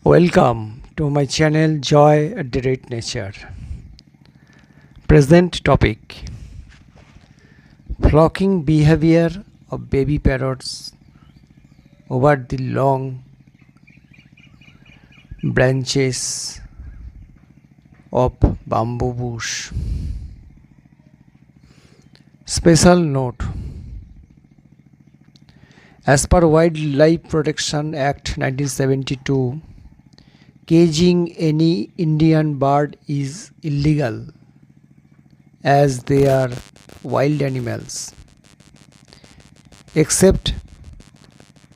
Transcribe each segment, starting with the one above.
Welcome to my channel Joy at the Red Nature. Present topic: flocking behavior of baby parrots over the long branches of bamboo bush. Special note: as per Wildlife Protection Act 1972, caging any Indian bird is illegal as they are wild animals, except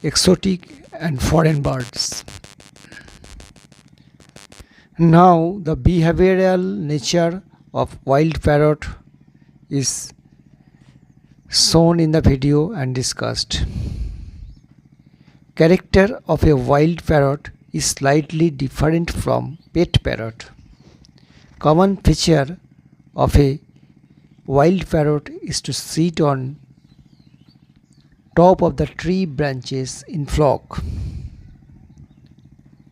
exotic and foreign birds. Now, the behavioral nature of wild parrot is shown in the video and discussed. Character of a wild parrot is slightly different from pet parrot. Common feature of a wild parrot is to sit on top of the tree branches in flock.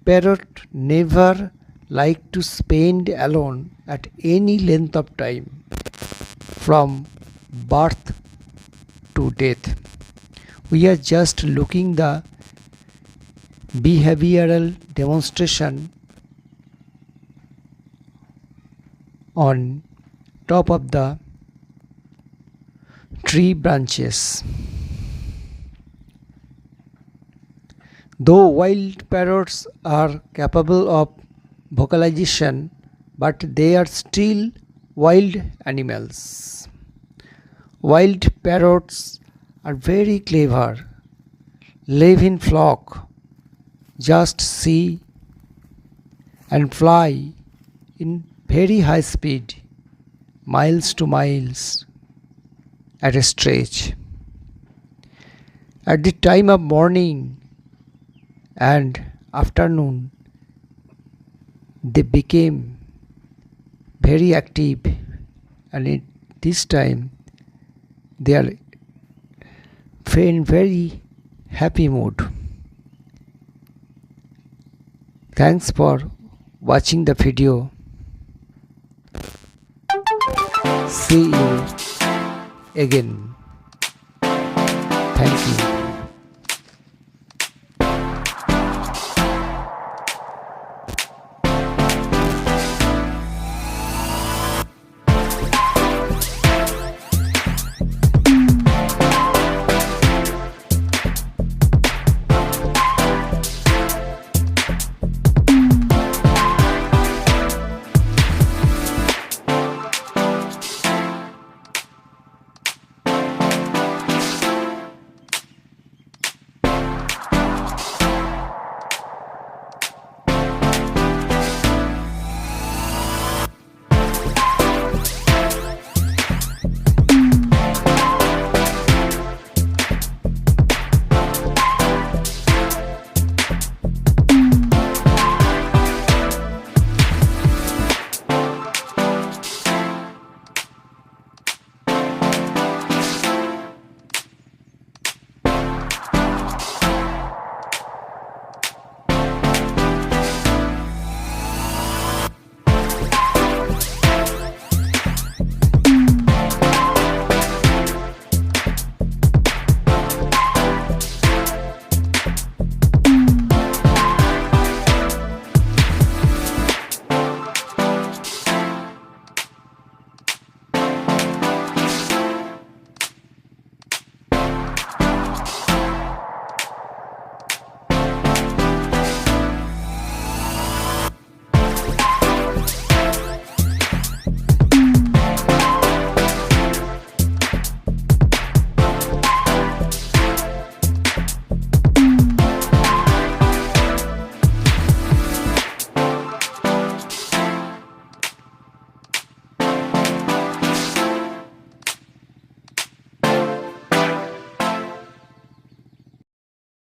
Parrot never like to spend alone at any length of time, from birth to death. We are just looking the behavioral demonstration on top of the tree branches. Though wild parrots are capable of vocalization, but they are still wild animals. Wild parrots are very clever, live in flock, just see and fly in very high speed, miles to miles at a stretch. At the time of morning and afternoon, they became very active, and at this time they are in very happy mood. Thanks for watching the video. See you again. Thank you.